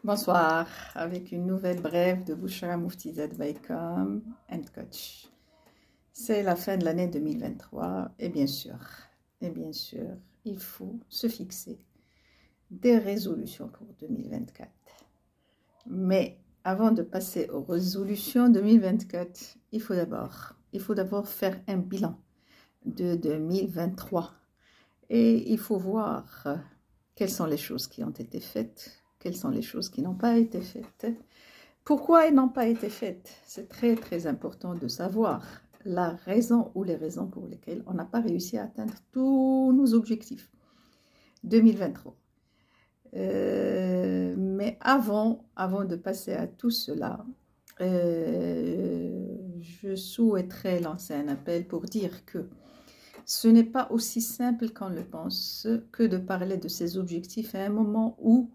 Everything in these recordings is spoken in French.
Bonsoir, avec une nouvelle brève de Bouchra Mouftizat Baïkom and Coach. C'est la fin de l'année 2023 et bien sûr, il faut se fixer des résolutions pour 2024. Mais avant de passer aux résolutions 2024, il faut d'abord faire un bilan de 2023 et il faut voir quelles sont les choses qui ont été faites, quelles sont les choses qui n'ont pas été faites. Pourquoi elles n'ont pas été faites? C'est très très important de savoir la raison ou les raisons pour lesquelles on n'a pas réussi à atteindre tous nos objectifs 2023. Mais avant de passer à tout cela, je souhaiterais lancer un appel pour dire que ce n'est pas aussi simple qu'on le pense que de parler de ces objectifs à un moment où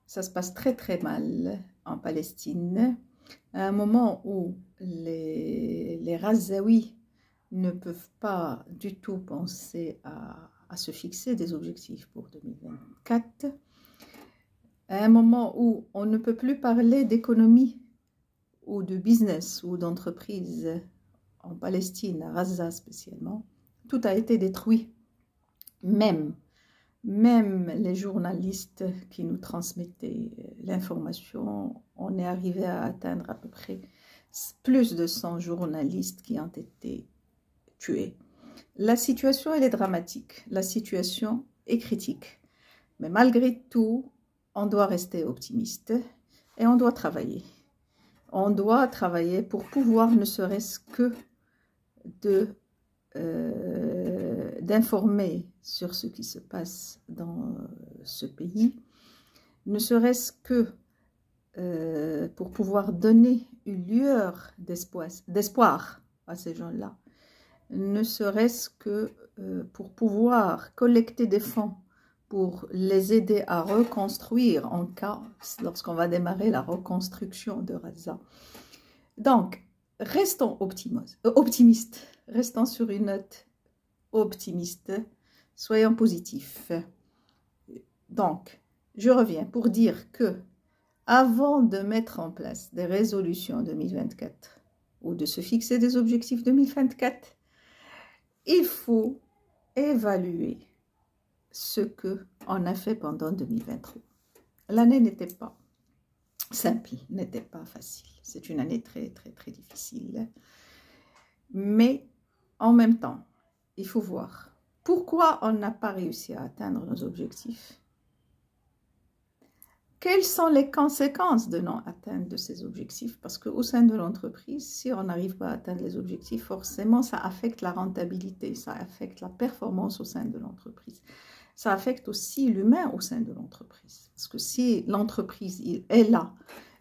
ça se passe très très mal en Palestine, à un moment où les Razaouis ne peuvent pas du tout penser à se fixer des objectifs pour 2024, à un moment où on ne peut plus parler d'économie ou de business ou d'entreprise en Palestine, à Gaza spécialement. Tout a été détruit, même les journalistes qui nous transmettaient l'information. On est arrivé à atteindre à peu près plus de 100 journalistes qui ont été tués. La situation, elle est dramatique, la situation est critique. Mais malgré tout, on doit rester optimiste et on doit travailler. On doit travailler pour pouvoir ne serait-ce que d'informer sur ce qui se passe dans ce pays, ne serait-ce que pour pouvoir donner une lueur d'espoir à ces gens-là, ne serait-ce que pour pouvoir collecter des fonds pour les aider à reconstruire en cas, lorsqu'on va démarrer la reconstruction de Gaza. Donc, restons optimistes, restons sur une note optimiste, soyons positifs. Donc, je reviens pour dire que avant de mettre en place des résolutions 2024 ou de se fixer des objectifs 2024, il faut évaluer ce qu'on a fait pendant 2023. L'année n'était pas simple, n'était pas facile. C'est une année très, très, très difficile. Mais en même temps, il faut voir pourquoi on n'a pas réussi à atteindre nos objectifs. Quelles sont les conséquences de non-atteinte de ces objectifs? Parce qu'au sein de l'entreprise, si on n'arrive pas à atteindre les objectifs, forcément, ça affecte la rentabilité, ça affecte la performance au sein de l'entreprise. Ça affecte aussi l'humain au sein de l'entreprise. Parce que si l'entreprise est là,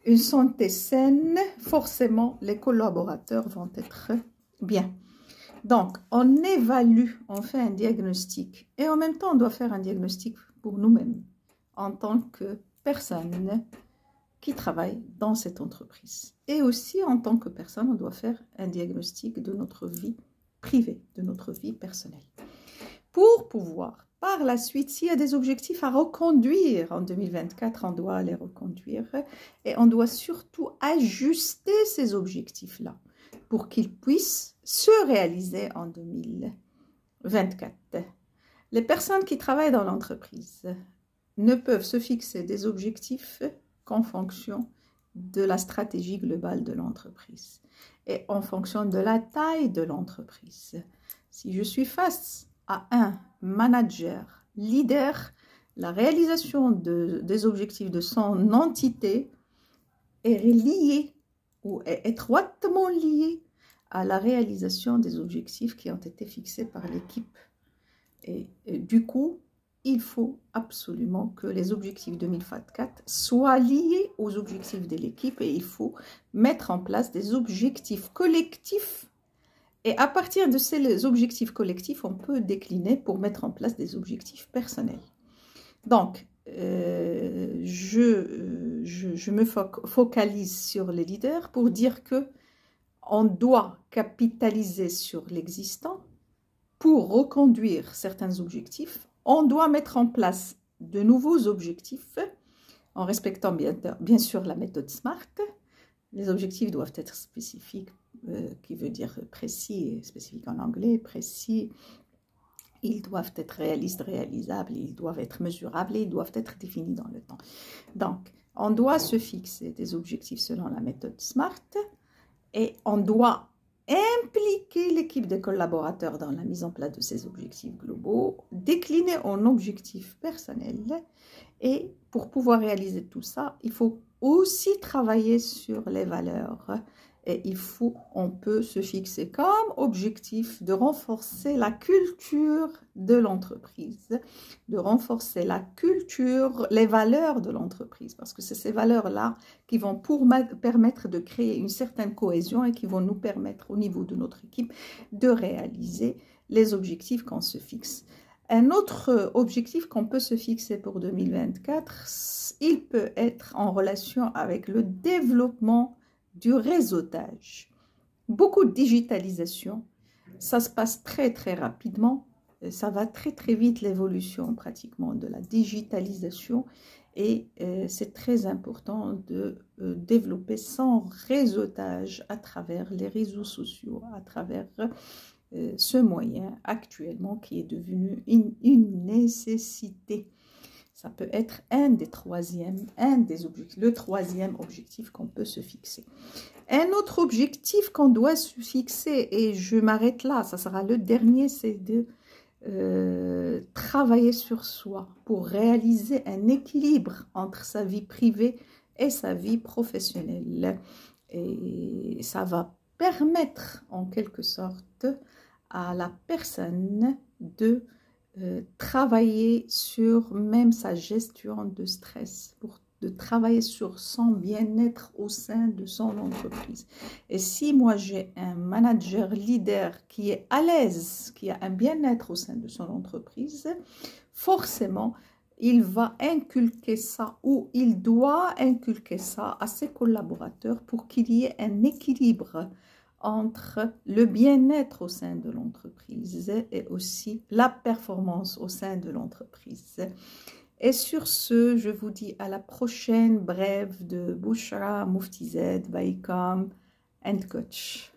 une santé saine, forcément, les collaborateurs vont être bien. Donc, on évalue, on fait un diagnostic. Et en même temps, on doit faire un diagnostic pour nous-mêmes, en tant que personne qui travaille dans cette entreprise. Et aussi, en tant que personne, on doit faire un diagnostic de notre vie privée, de notre vie personnelle. Pour pouvoir, par la suite, s'il y a des objectifs à reconduire en 2024, on doit les reconduire. Et on doit surtout ajuster ces objectifs-là pour qu'ils puissent se réaliser en 2024. Les personnes qui travaillent dans l'entreprise ne peuvent se fixer des objectifs qu'en fonction de la stratégie globale de l'entreprise et en fonction de la taille de l'entreprise. Si je suis face à un manager, leader, la réalisation des objectifs de son entité est liée ou est étroitement liée à la réalisation des objectifs qui ont été fixés par l'équipe. Et du coup, il faut absolument que les objectifs 2024 soient liés aux objectifs de l'équipe et il faut mettre en place des objectifs collectifs. Et à partir de ces objectifs collectifs, on peut décliner pour mettre en place des objectifs personnels. Donc, je me focalise sur les leaders pour dire que on doit capitaliser sur l'existant pour reconduire certains objectifs. On doit mettre en place de nouveaux objectifs. en respectant bien sûr la méthode SMART. Les objectifs doivent être spécifiques, qui veut dire précis, spécifique en anglais, précis. Ils doivent être réalistes, réalisables, ils doivent être mesurables et ils doivent être définis dans le temps. Donc, on doit se fixer des objectifs selon la méthode SMART et on doit impliquer l'équipe de collaborateurs dans la mise en place de ces objectifs globaux, décliner en objectifs personnels. Et pour pouvoir réaliser tout ça, il faut aussi travailler sur les valeurs. Et on peut se fixer comme objectif de renforcer la culture de l'entreprise, de renforcer la culture, les valeurs de l'entreprise, parce que c'est ces valeurs-là qui vont permettre de créer une certaine cohésion et qui vont nous permettre au niveau de notre équipe de réaliser les objectifs qu'on se fixe. Un autre objectif qu'on peut se fixer pour 2024, il peut être en relation avec le développement du réseautage. Beaucoup de digitalisation, ça se passe très très rapidement, ça va très très vite l'évolution pratiquement de la digitalisation et c'est très important de développer son réseautage à travers les réseaux sociaux, à travers ce moyen actuellement qui est devenu une nécessité. Ça peut être le troisième objectif qu'on peut se fixer. Un autre objectif qu'on doit se fixer, et je m'arrête là, ça sera le dernier, c'est de travailler sur soi pour réaliser un équilibre entre sa vie privée et sa vie professionnelle. Et ça va permettre en quelque sorte à la personne de travailler sur même sa gestion de stress, de travailler sur son bien-être au sein de son entreprise. Et si moi j'ai un manager leader qui est à l'aise, qui a un bien-être au sein de son entreprise, forcément il va inculquer ça ou il doit inculquer ça à ses collaborateurs pour qu'il y ait un équilibre entre le bien-être au sein de l'entreprise et aussi la performance au sein de l'entreprise. Et sur ce, je vous dis à la prochaine brève de Bouchra Mufti Z by Com and Coach.